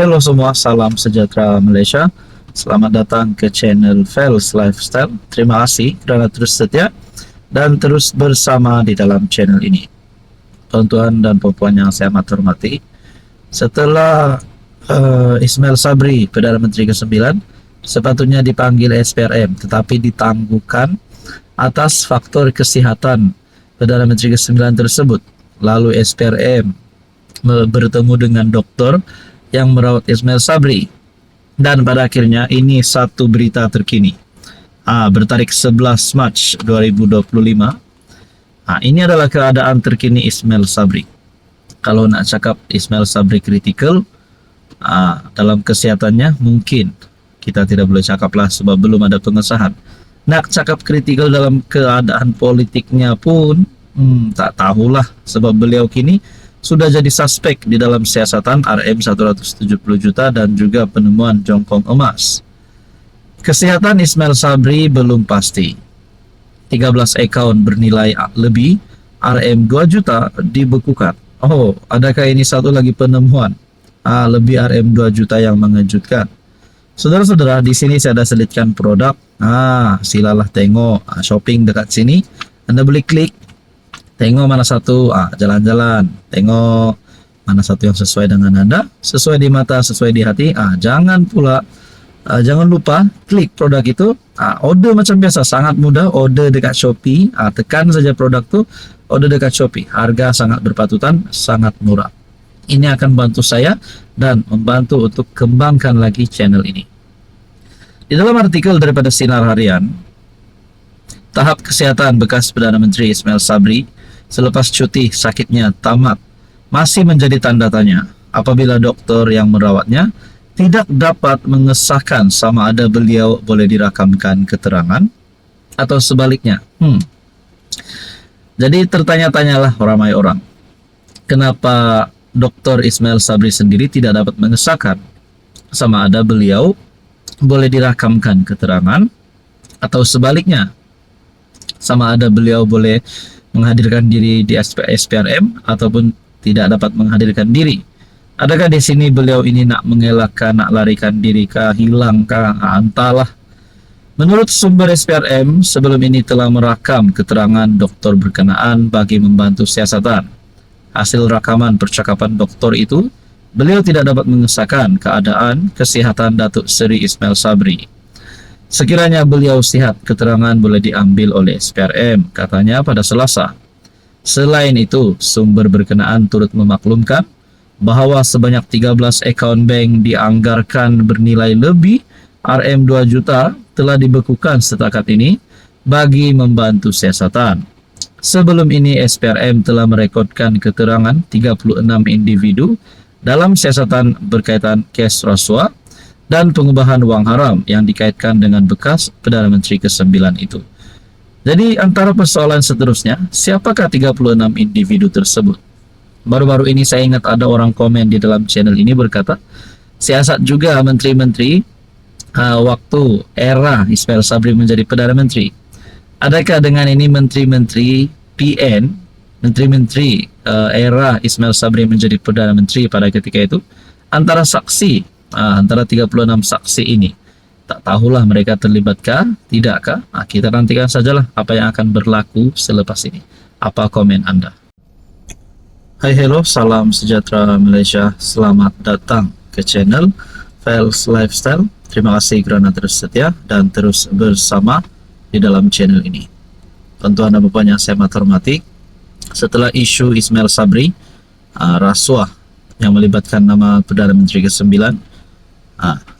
Halo semua, salam sejahtera Malaysia. Selamat datang ke channel Fels Lifestyle. Terima kasih kerana terus setia dan terus bersama di dalam channel ini. Tuan-tuan dan puan-puan yang saya amat hormati, setelah Ismail Sabri, Perdana Menteri ke-9, sepatutnya dipanggil SPRM tetapi ditangguhkan atas faktor kesihatan Perdana Menteri ke-9 tersebut. Lalu SPRM bertemu dengan doktor yang merawat Ismail Sabri, dan pada akhirnya ini satu berita terkini bertarikh 11 Mac 2025. Ini adalah keadaan terkini Ismail Sabri. Kalau nak cakap Ismail Sabri kritikal dalam kesehatannya, mungkin kita tidak boleh cakap lah sebab belum ada pengesahan. Nak cakap kritikal dalam keadaan politiknya pun tak tahulah, sebab beliau kini sudah jadi suspek di dalam siasatan RM 170 juta dan juga penemuan jongkong emas. Kesehatan Ismail Sabri belum pasti. 13 akaun bernilai lebih RM 2 juta dibekukan. Oh, adakah ini satu lagi penemuan lebih RM 2 juta yang mengejutkan? Saudara-saudara, di sini saya ada selitkan produk. Silalah tengok shopping dekat sini. Anda boleh klik, tengok mana satu, jalan-jalan, tengok mana satu yang sesuai dengan Anda, sesuai di mata, sesuai di hati. Jangan lupa klik produk itu. Order macam biasa, sangat mudah. Order dekat Shopee, tekan saja produk tu, order dekat Shopee. Harga sangat berpatutan, sangat murah. Ini akan bantu saya dan membantu untuk kembangkan lagi channel ini. Di dalam artikel daripada Sinar Harian, tahap kesihatan bekas Perdana Menteri Ismail Sabri selepas cuti sakitnya tamat masih menjadi tanda tanya apabila doktor yang merawatnya tidak dapat mengesahkan sama ada beliau boleh dirakamkan keterangan atau sebaliknya. Jadi tertanya-tanyalah ramai orang, kenapa Dr. Ismail Sabri sendiri tidak dapat mengesahkan sama ada beliau boleh dirakamkan keterangan atau sebaliknya, sama ada beliau boleh menghadirkan diri di SPRM ataupun tidak dapat menghadirkan diri. Adakah di sini beliau ini nak mengelakkan, nak larikan diri kah, hilang kah? Entahlah. Menurut sumber SPRM, sebelum ini telah merakam keterangan doktor berkenaan bagi membantu siasatan. Hasil rakaman percakapan doktor itu, beliau tidak dapat mengesahkan keadaan kesihatan Datuk Seri Ismail Sabri. Sekiranya beliau sihat, keterangan boleh diambil oleh SPRM, katanya pada Selasa. Selain itu, sumber berkenaan turut memaklumkan bahawa sebanyak 13 akaun bank dianggarkan bernilai lebih RM 2 juta telah dibekukan setakat ini bagi membantu siasatan. Sebelum ini, SPRM telah merekodkan keterangan 36 individu dalam siasatan berkaitan kes rasuah dan pengubahan wang haram yang dikaitkan dengan bekas Perdana Menteri ke-9 itu. Jadi antara persoalan seterusnya, siapakah 36 individu tersebut? Baru-baru ini saya ingat ada orang komen di dalam channel ini berkata, siasat juga menteri-menteri waktu era Ismail Sabri menjadi Perdana Menteri. Adakah dengan ini menteri-menteri PN, menteri-menteri era Ismail Sabri menjadi Perdana Menteri pada ketika itu, antara saksi, antara 36 saksi ini, tak tahulah mereka terlibatkah, tidakkah? Kita nantikan sajalah apa yang akan berlaku selepas ini. Apa komen Anda? Hai, hello, salam sejahtera Malaysia. Selamat datang ke channel Fels Lifestyle. Terima kasih kerana terus setia dan terus bersama di dalam channel ini. Tuan-tuan dan puan yang saya amat hormati, setelah isu Ismail Sabri rasuah yang melibatkan nama Perdana Menteri ke-9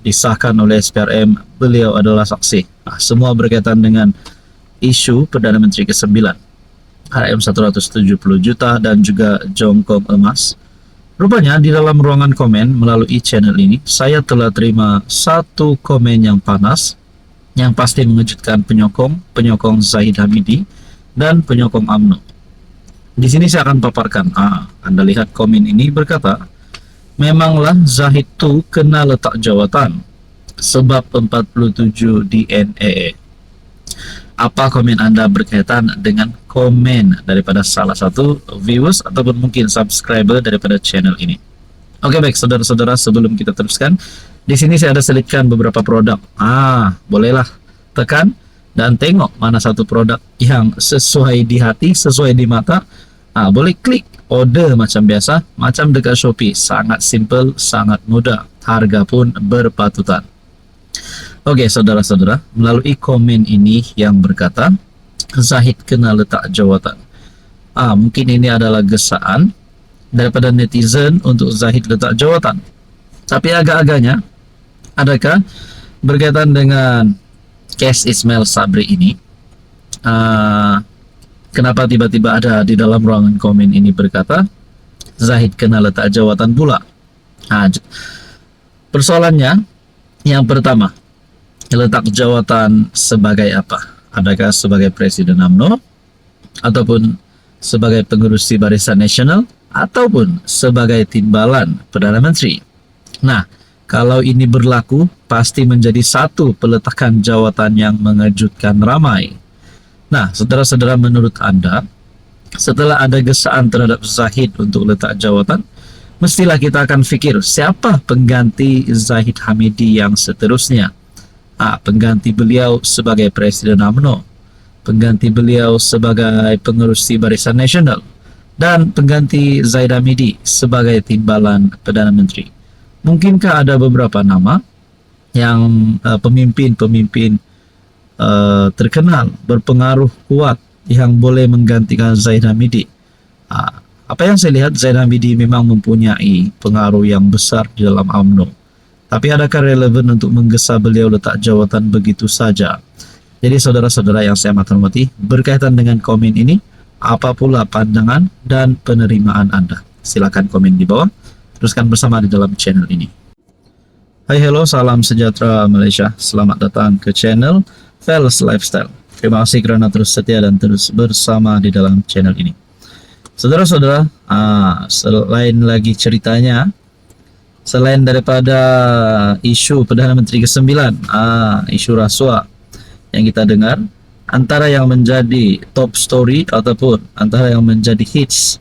disahkan oleh SPRM, beliau adalah saksi. Semua berkaitan dengan isu Perdana Menteri ke-9, RM 170 juta dan juga jongkong emas. Rupanya di dalam ruangan komen melalui channel ini, saya telah terima satu komen yang panas, yang pasti mengejutkan penyokong Zahid Hamidi dan penyokong UMNO. Di sini saya akan paparkan. Anda lihat komen ini berkata, memanglah Zahid tu kena letak jawatan sebab 47 DNA. Apa komen Anda berkaitan dengan komen daripada salah satu viewers ataupun mungkin subscriber daripada channel ini? Oke, baik saudara-saudara, sebelum kita teruskan, di sini saya ada selipkan beberapa produk. Bolehlah tekan dan tengok mana satu produk yang sesuai di hati, sesuai di mata. Boleh klik order macam biasa, macam dekat Shopee. Sangat simple, sangat mudah. Harga pun berpatutan. Oke, saudara-saudara, melalui komen ini yang berkata, Zahid kena letak jawatan. Mungkin ini adalah gesaan daripada netizen untuk Zahid letak jawatan. Tapi agak-agaknya, adakah berkaitan dengan kes Ismail Sabri ini? Kenapa tiba-tiba ada di dalam ruangan komen ini berkata Zahid kena letak jawatan pula? Persoalannya, yang pertama, letak jawatan sebagai apa? Adakah sebagai Presiden UMNO, ataupun sebagai pengurusi Barisan Nasional, ataupun sebagai timbalan Perdana Menteri? Nah, kalau ini berlaku, pasti menjadi satu peletakan jawatan yang mengejutkan ramai. Nah, saudara-saudara, menurut Anda, setelah ada gesaan terhadap Zahid untuk letak jawatan, mestilah kita akan fikir, siapa pengganti Zahid Hamidi yang seterusnya? Pengganti beliau sebagai Presiden UMNO, pengganti beliau sebagai pengurusi Barisan Nasional, dan pengganti Zahid Hamidi sebagai timbalan Perdana Menteri. Mungkinkah ada beberapa nama yang pemimpin-pemimpin terkenal, berpengaruh kuat yang boleh menggantikan Zahid Hamidi? Apa yang saya lihat, Zahid Hamidi memang mempunyai pengaruh yang besar di dalam UMNO. Tapi adakah relevan untuk menggesa beliau letak jawatan begitu saja? Jadi saudara-saudara yang saya hormati, berkaitan dengan komen ini, apa pula pandangan dan penerimaan Anda? Silakan komen di bawah. Teruskan bersama di dalam channel ini. Hai, hello, salam sejahtera Malaysia. Selamat datang ke channel Fels Lifestyle. Terima kasih kerana terus setia dan terus bersama di dalam channel ini. Saudara-saudara, selain lagi ceritanya, selain daripada isu Perdana Menteri ke-9, isu rasuah yang kita dengar, antara yang menjadi top story ataupun antara yang menjadi hits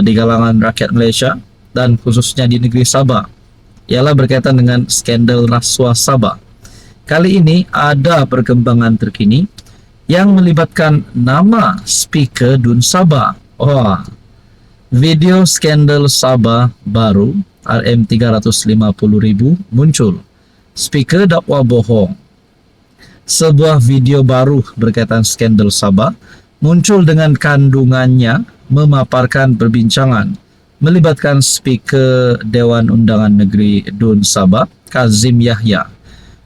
di kalangan rakyat Malaysia dan khususnya di negeri Sabah ialah berkaitan dengan skandal rasuah Sabah. Kali ini ada perkembangan terkini yang melibatkan nama speaker Dun Sabah. Video skandal Sabah baru RM350,000 muncul. Speaker dakwa bohong. Sebuah video baru berkaitan skandal Sabah muncul dengan kandungannya memaparkan perbincangan melibatkan speaker Dewan Undangan Negeri Dun Sabah, Kazim Yahya.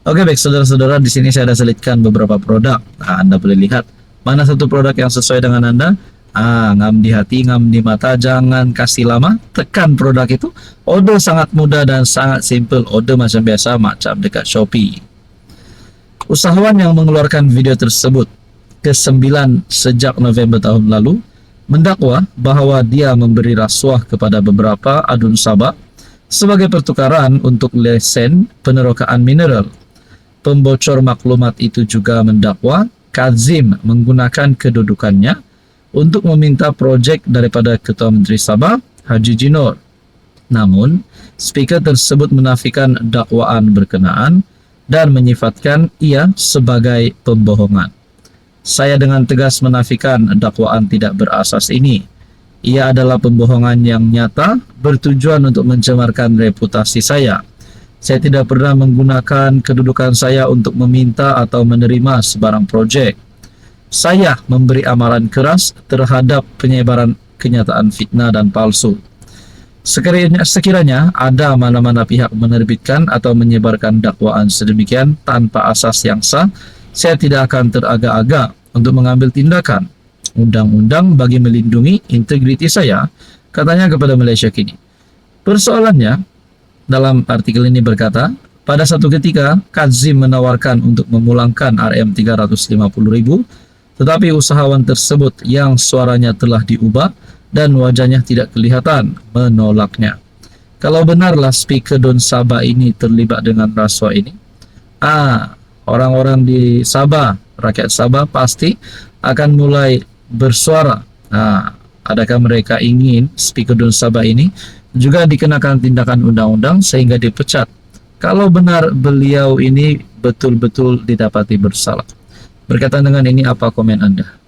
Oke, baik saudara-saudara, di sini saya ada selitkan beberapa produk. Anda boleh lihat mana satu produk yang sesuai dengan Anda. Ngam di hati, ngam di mata, jangan kasih lama, tekan produk itu. Order sangat mudah dan sangat simple. Order macam biasa, macam dekat Shopee. Usahawan yang mengeluarkan video tersebut ke-9 sejak November tahun lalu mendakwa bahawa dia memberi rasuah kepada beberapa adun Sabah sebagai pertukaran untuk lesen penerokaan mineral. Pembocor maklumat itu juga mendakwa Kazim menggunakan kedudukannya untuk meminta projek daripada Ketua Menteri Sabah, Haji Jinor. Namun, speaker tersebut menafikan dakwaan berkenaan dan menyifatkan ia sebagai pembohongan. Saya dengan tegas menafikan dakwaan tidak berasas ini. Ia adalah pembohongan yang nyata bertujuan untuk mencemarkan reputasi saya. Saya tidak pernah menggunakan kedudukan saya untuk meminta atau menerima sebarang projek. Saya memberi amaran keras terhadap penyebaran kenyataan fitnah dan palsu. Sekiranya ada mana-mana pihak menerbitkan atau menyebarkan dakwaan sedemikian tanpa asas yang sah, saya tidak akan teragak-agak untuk mengambil tindakan. Undang-undang bagi melindungi integriti saya, katanya kepada Malaysia Kini. Persoalannya, dalam artikel ini berkata, pada satu ketika Kazim menawarkan untuk memulangkan RM350,000, tetapi usahawan tersebut yang suaranya telah diubah dan wajahnya tidak kelihatan menolaknya. Kalau benarlah speaker Dun Sabah ini terlibat dengan rasuah ini, orang-orang di Sabah, rakyat Sabah pasti akan mulai bersuara. Adakah mereka ingin speaker Dun Sabah ini juga dikenakan tindakan undang-undang sehingga dipecat kalau benar beliau ini betul-betul didapati bersalah. Berkaitan dengan ini, apa komen Anda?